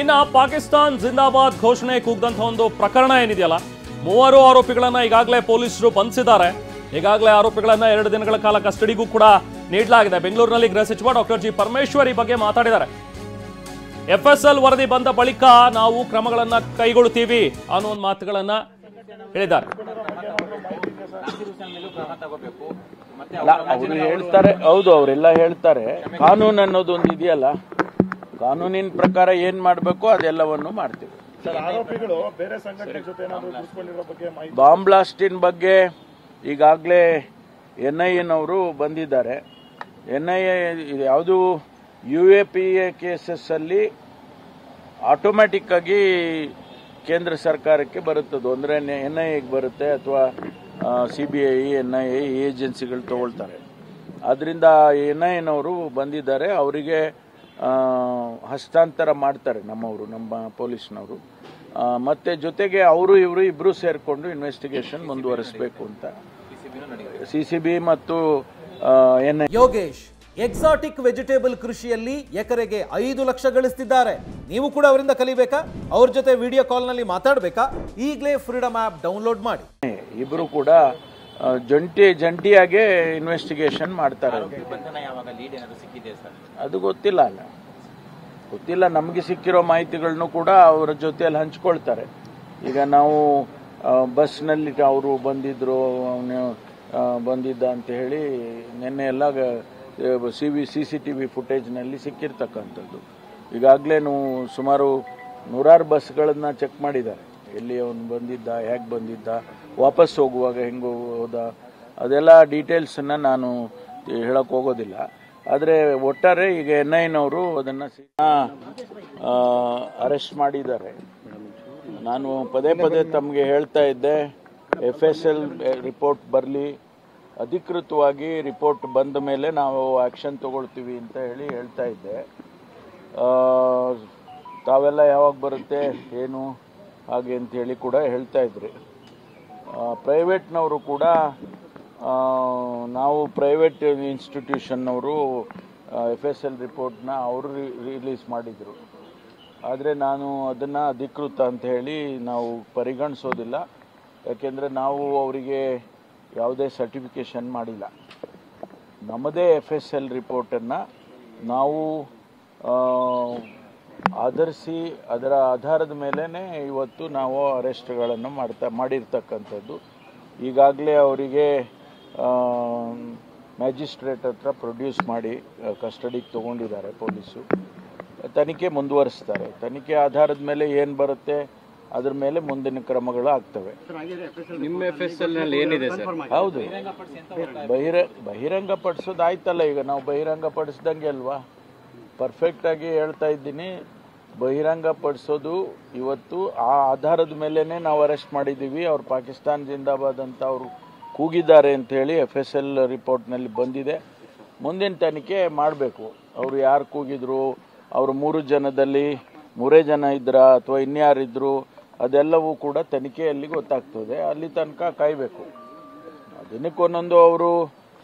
ಇನ್ನ ಪಾಕಿಸ್ತಾನ್ ಜಿಂದಾಬಾದ್ ಘೋಷಣೆ ಕೂಗದಂತಹ ಒಂದು ಪ್ರಕರಣ ಏನಿದೆಯಲ್ಲ, 3 ಆರೋಪಿಗಳನ್ನ ಈಗಾಗಲೇ ಪೊಲೀಸರು ಬಂಧಿಸಿದ್ದಾರೆ. ಈಗಾಗಲೇ ಆರೋಪಿಗಳನ್ನ 2 ದಿನಗಳ ಕಾಲ ಕಸ್ಟಡಿಗೂ ಕೂಡ ನೀಡಲಾಗಿದೆ. ಬೆಂಗಳೂರಿನಲ್ಲಿ ಗೃಹ ಸಚಿವ ಡಾಕ್ಟರ್ ಜಿ ಪರಮೇಶ್ವರ್ ಈ ಬಗ್ಗೆ ಮಾತಾಡಿದ್ದಾರೆ. FSL ವರದಿ ಬಂದ ಬಳಿಕ ನಾವು ಕ್ರಮಗಳನ್ನ ಕೈಗೊಳ್ಳುತ್ತೀವಿ ಅನ್ನೋ ಒಂದು ಮಾತುಗಳನ್ನ ಹೇಳಿದ್ದಾರೆ. ಅವರು ಹೇಳ್ತಾರೆ, ಹೌದು, ಅವರೆಲ್ಲ ಹೇಳ್ತಾರೆ. ಕಾನೂನು ಅನ್ನೋದೊಂದು ಇದೆಯಲ್ಲ, ಕಾನೂನಿನ ಪ್ರಕಾರ ಏನ್ ಮಾಡಬೇಕು ಅದೆಲ್ಲವನ್ನು ಮಾಡ್ತೀವಿ. ಬಾಂಬ್ ಬ್ಲಾಸ್ಟಿನ ಬಗ್ಗೆ ಈಗಾಗಲೇ NIA ಬಂದಿದ್ದಾರೆ. NIA ಯಾವುದು UAPA ಕೇಸಸ್ ಅಲ್ಲಿ ಆಟೋಮ್ಯಾಟಿಕ್ ಆಗಿ ಕೇಂದ್ರ ಸರ್ಕಾರಕ್ಕೆ ಬರುತ್ತದು. ಅಂದ್ರೆ NIAಗೆ ಬರುತ್ತೆ ಅಥವಾ CBI, NIA ಏಜೆನ್ಸಿಗಳು ತಗೊಳ್ತಾರೆ. ಅದರಿಂದ NIA ಬಂದಿದ್ದಾರೆ, ಅವರಿಗೆ ಹಸ್ತಾಂತರ ಮಾಡ್ತಾರೆ ನಮ್ಮ ಪೊಲೀಸ್ನವರು. ಮತ್ತೆ ಜೊತೆಗೆ ಇವರು ಇಬ್ರು ಸೇರ್ಕೊಂಡು ಇನ್ವೆಸ್ಟಿಗೇಷನ್ ಮುಂದುವರಿಸಬೇಕು ಅಂತ CCB ಮತ್ತು NIA. ಯೋಗೇಶ್ ಎಕ್ಸಾಟಿಕ್ ವೆಜಿಟೇಬಲ್ ಕೃಷಿಯಲ್ಲಿ ಎಕರೆಗೆ 5 ಲಕ್ಷ ಗಳಿಸ್ತಿದ್ದಾರೆ. ನೀವು ಕೂಡ ಅವರಿಂದ ಕಲಿಬೇಕಾ? ಅವ್ರ ಜೊತೆ ವಿಡಿಯೋ ಕಾಲ್ ನಲ್ಲಿ ಮಾತಾಡಬೇಕಾ? ಈಗಲೇ ಫ್ರೀಡಮ್ ಆಪ್ ಡೌನ್ಲೋಡ್ ಮಾಡಿ. ಇಬ್ರು ಕೂಡ ಜಂಟಿಯಾಗಿ ಇನ್ವೆಸ್ಟಿಗೇಷನ್ ಮಾಡ್ತಾರೆ. ಅದು ಗೊತ್ತಿಲ್ಲ. ನಮಗೆ ಸಿಕ್ಕಿರೋ ಮಾಹಿತಿಗಳನ್ನು ಕೂಡ ಅವರ ಜೊತೆಯಲ್ಲಿ ಹಂಚ್ಕೊಳ್ತಾರೆ. ಈಗ ನಾವು ಬಸ್ನಲ್ಲಿ ಅವರು ಬಂದಿದ್ರು, ಬಂದಿದ್ದ ಅಂತ ಹೇಳಿ ನಿನ್ನೆ ಎಲ್ಲ CCTV ಫುಟೇಜ್ನಲ್ಲಿ ಸಿಕ್ಕಿರ್ತಕ್ಕಂಥದ್ದು. ಈಗಾಗಲೇ ಸುಮಾರು 100 ಬಸ್ಗಳನ್ನ ಚೆಕ್ ಮಾಡಿದ್ದಾರೆ. ಎಲ್ಲಿ ಅವನು ಬಂದಿದ್ದ, ಹೇಗೆ ಬಂದಿದ್ದ, ವಾಪಸ್ ಹೋಗುವಾಗ ಹೆಂಗೆ ಹೋದ, ಅದೆಲ್ಲ ಡೀಟೇಲ್ಸನ್ನು ನಾನು ಹೇಳಕ್ ಹೋಗೋದಿಲ್ಲ. ಆದರೆ ಒಟ್ಟಾರೆ ಈಗ NIA ಅದನ್ನು ಅರೆಸ್ಟ್ ಮಾಡಿದ್ದಾರೆ. ನಾನು ಪದೇ ತಮಗೆ ಹೇಳ್ತಾ ಇದ್ದೆ, FSL ರಿಪೋರ್ಟ್ ಬರಲಿ, ಅಧಿಕೃತವಾಗಿ ರಿಪೋರ್ಟ್ ಬಂದ ಮೇಲೆ ನಾವು ಆಕ್ಷನ್ ತಗೊಳ್ತೀವಿ ಅಂತ ಹೇಳ್ತಾ ಇದ್ದೆ. ತಾವೆಲ್ಲ ಯಾವಾಗ ಬರುತ್ತೆ ಏನು ಹಾಗೆ ಅಂತ ಹೇಳಿ ಕೂಡ ಹೇಳ್ತಾ ಇದ್ರಿ. ಪ್ರೈವೇಟ್ನವರು ಕೂಡ ನಾವು ಪ್ರೈವೇಟ್ ಇನ್ಸ್ಟಿಟ್ಯೂಷನ್ನವರು FSL ರಿಪೋರ್ಟ್ನ ಅವರು ರಿಲೀಸ್ ಮಾಡಿದರು. ಆದರೆ ನಾನು ಅದನ್ನು ಅಧಿಕೃತ ಅಂತ ಹೇಳಿ ನಾವು ಪರಿಗಣಿಸೋದಿಲ್ಲ. ಯಾಕೆಂದರೆ ನಾವು ಅವರಿಗೆ ಯಾವುದೇ ಸರ್ಟಿಫಿಕೇಷನ್ ಮಾಡಿಲ್ಲ. ನಮ್ಮದೇ FSL ರಿಪೋರ್ಟನ್ನು ನಾವು ಆಧರಿಸಿ ಅದರ ಆಧಾರದ ಮೇಲೇ ಇವತ್ತು ನಾವು ಅರೆಸ್ಟ್ಗಳನ್ನು ಮಾಡಿರ್ತಕ್ಕಂಥದ್ದು. ಈಗಾಗಲೇ ಅವರಿಗೆ ಮ್ಯಾಜಿಸ್ಟ್ರೇಟ್ ಹತ್ರ ಪ್ರೊಡ್ಯೂಸ್ ಮಾಡಿ ಕಸ್ಟಡಿಗೆ ತಗೊಂಡಿದ್ದಾರೆ ಪೊಲೀಸು. ತನಿಖೆ ಮುಂದುವರಿಸ್ತಾರೆ. ತನಿಖೆ ಆಧಾರದ ಮೇಲೆ ಏನು ಬರುತ್ತೆ ಅದ್ರ ಮೇಲೆ ಮುಂದಿನ ಕ್ರಮಗಳು ಆಗ್ತವೆ. ನಿಮ್ಮ FSL ನಲ್ಲಿ ಏನಿದೆ ಸರ್? ಹೌದು, ಬಹಿರಂಗ ಪಡಿಸೋದು ಆಯ್ತಲ್ಲ. ಈಗ ನಾವು ಬಹಿರಂಗ ಪಡಿಸ್ದಂಗೆ ಅಲ್ವಾ? ಪರ್ಫೆಕ್ಟ್ ಆಗಿ ಹೇಳ್ತಾ ಇದ್ದೀನಿ. ಬಹಿರಂಗ ಪಡಿಸೋದು ಇವತ್ತು ಆ ಆಧಾರದ ಮೇಲೇನೆ ನಾವು ಅರೆಸ್ಟ್ ಮಾಡಿದ್ದೀವಿ. ಅವ್ರು ಪಾಕಿಸ್ತಾನ್ ಜಿಂದಾಬಾದ್ ಅಂತ ಅವರು ಕೂಗಿದ್ದಾರೆ ಅಂತ ಹೇಳಿ FSL ರಿಪೋರ್ಟ್ನಲ್ಲಿ ಬಂದಿದೆ. ಮುಂದಿನ ತನಿಖೆ ಮಾಡಬೇಕು. ಅವರು ಯಾರು ಕೂಗಿದ್ರು, ಅವರು 3 ಜನದಲ್ಲಿ 3 ಜನ ಇದ್ರ ಅಥವಾ ಇನ್ಯಾರಿದ್ರು, ಅದೆಲ್ಲವೂ ಕೂಡ ತನಿಖೆಯಲ್ಲಿ ಗೊತ್ತಾಗ್ತದೆ. ಅಲ್ಲಿ ತನಕ ಕಾಯಬೇಕು. ದಿನಕ್ಕೊಂದೊಂದು ಅವರು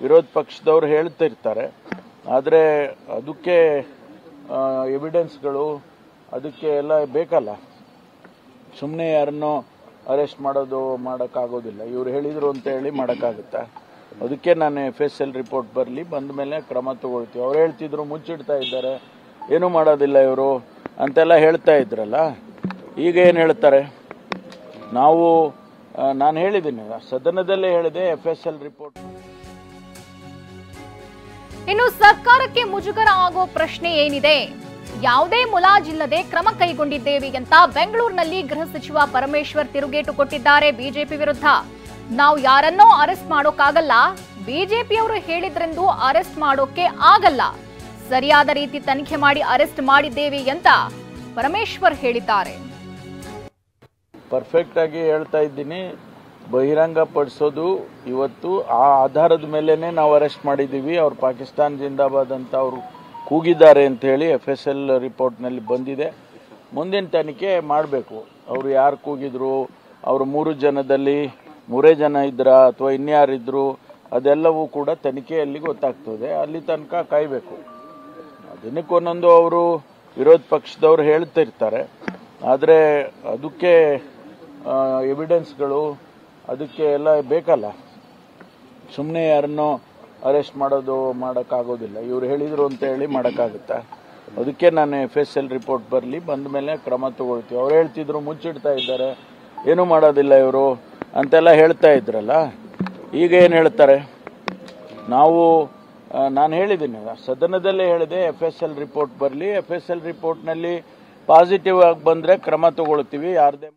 ವಿರೋಧ ಪಕ್ಷದವರು ಹೇಳ್ತಿರ್ತಾರೆ. ಆದರೆ ಅದಕ್ಕೆ ಎವಿಡೆನ್ಸ್ಗಳು ಅದಕ್ಕೆ ಎಲ್ಲ ಬೇಕಲ್ಲ. ಸುಮ್ಮನೆ ಯಾರನ್ನೋ ಅರೆಸ್ಟ್ ಮಾಡೋಕ್ಕಾಗೋದಿಲ್ಲ. ಇವ್ರು ಹೇಳಿದ್ರು ಅಂತ ಹೇಳಿ ಮಾಡೋಕ್ಕಾಗುತ್ತಾ? ಅದಕ್ಕೆ ನಾನು FSL ರಿಪೋರ್ಟ್ ಬರಲಿ, ಬಂದ ಮೇಲೆ ಕ್ರಮ ತಗೊಳ್ತೀವಿ. ಅವ್ರು ಹೇಳ್ತಿದ್ರು ಮುಚ್ಚಿಡ್ತಾ ಇದ್ದಾರೆ, ಏನೂ ಮಾಡೋದಿಲ್ಲ ಇವರು ಅಂತೆಲ್ಲ ಹೇಳ್ತಾ ಇದ್ರಲ್ಲ. ಈಗ ಏನು ಹೇಳ್ತಾರೆ? ನಾನು ಹೇಳಿದ್ದೀನಿ, ಸದನದಲ್ಲೇ ಹೇಳಿದೆ FSL ರಿಪೋರ್ಟ್. ಇನ್ನು ಸರ್ಕಾರಕ್ಕೆ ಮುಜುಗರ ಆಗೋ ಪ್ರಶ್ನೆ ಏನಿದೆ? ಯಾವುದೇ ಮುಲಾಜಿಲ್ಲದೆ ಕ್ರಮ ಕೈಗೊಂಡಿದ್ದೇವೆ ಅಂತ ಬೆಂಗಳೂರಿನಲ್ಲಿ ಗೃಹ ಸಚಿವ ಪರಮೇಶ್ವರ್ ತಿರುಗೇಟು ಕೊಟ್ಟಿದ್ದಾರೆ ಬಿಜೆಪಿ ವಿರುದ್ಧ. ನಾವು ಯಾರನ್ನೋ ಅರೆಸ್ಟ್ ಮಾಡೋಕ್ಕಾಗಲ್ಲ, ಬಿಜೆಪಿಯವರು ಹೇಳಿದ್ರೆಂದು ಅರೆಸ್ಟ್ ಮಾಡೋಕೆ ಆಗಲ್ಲ, ಸರಿಯಾದ ರೀತಿ ತನಿಖೆ ಮಾಡಿ ಅರೆಸ್ಟ್ ಮಾಡಿದ್ದೇವೆ ಅಂತ ಪರಮೇಶ್ವರ್ ಹೇಳಿದ್ದಾರೆ. ಪರ್ಫೆಕ್ಟ್ ಆಗಿ ಹೇಳ್ತಾ ಇದ್ದೀನಿ. ಬಹಿರಂಗ ಪಡಿಸೋದು ಇವತ್ತು ಆ ಆಧಾರದ ಮೇಲೇನೆ ನಾವು ಅರೆಸ್ಟ್ ಮಾಡಿದ್ದೀವಿ. ಅವ್ರು ಪಾಕಿಸ್ತಾನ್ ಜಿಂದಾಬಾದ್ ಅಂತ ಅವರು ಕೂಗಿದ್ದಾರೆ ಅಂತ ಹೇಳಿ FSL ರಿಪೋರ್ಟ್ನಲ್ಲಿ ಬಂದಿದೆ. ಮುಂದಿನ ತನಿಖೆ ಮಾಡಬೇಕು. ಅವರು ಯಾರು ಕೂಗಿದ್ರು, ಅವರು 3 ಜನದಲ್ಲಿ 3 ಜನ ಇದ್ರ ಅಥವಾ ಇನ್ಯಾರಿದ್ರು, ಅದೆಲ್ಲವೂ ಕೂಡ ತನಿಖೆಯಲ್ಲಿ ಗೊತ್ತಾಗ್ತದೆ. ಅಲ್ಲಿ ತನಕ ಕಾಯಬೇಕು. ದಿನಕ್ಕೊಂದೊಂದು ಅವರು ವಿರೋಧ ಪಕ್ಷದವ್ರು ಹೇಳ್ತಿರ್ತಾರೆ. ಆದರೆ ಅದಕ್ಕೆ ಎವಿಡೆನ್ಸ್ಗಳು ಅದಕ್ಕೆ ಎಲ್ಲ ಬೇಕಲ್ಲ. ಸುಮ್ಮನೆ ಯಾರನ್ನೋ ಅರೆಸ್ಟ್ ಮಾಡೋಕ್ಕಾಗೋದಿಲ್ಲ. ಇವ್ರು ಹೇಳಿದರು ಅಂತ ಹೇಳಿ ಮಾಡೋಕ್ಕಾಗುತ್ತಾ? ಅದಕ್ಕೆ ನಾನು FSL ರಿಪೋರ್ಟ್ ಬರಲಿ, ಬಂದ ಮೇಲೆ ಕ್ರಮ ತಗೊಳ್ತೀವಿ. ಅವ್ರು ಹೇಳ್ತಿದ್ರು ಮುಚ್ಚಿಡ್ತಾ ಇದ್ದಾರೆ, ಏನೂ ಮಾಡೋದಿಲ್ಲ ಇವರು ಅಂತೆಲ್ಲ ಹೇಳ್ತಾ ಇದ್ರಲ್ಲ. ಈಗ ಏನು ಹೇಳ್ತಾರೆ? ನಾನು ಹೇಳಿದ್ದೀನಿ, ಸದನದಲ್ಲೇ ಹೇಳಿದೆ, FSL ರಿಪೋರ್ಟ್ ಬರಲಿ, FSL ರಿಪೋರ್ಟ್ನಲ್ಲಿ ಪಾಸಿಟಿವ್ ಆಗಿ ಬಂದರೆ ಕ್ರಮ ತಗೊಳ್ತೀವಿ. ಯಾರದೇ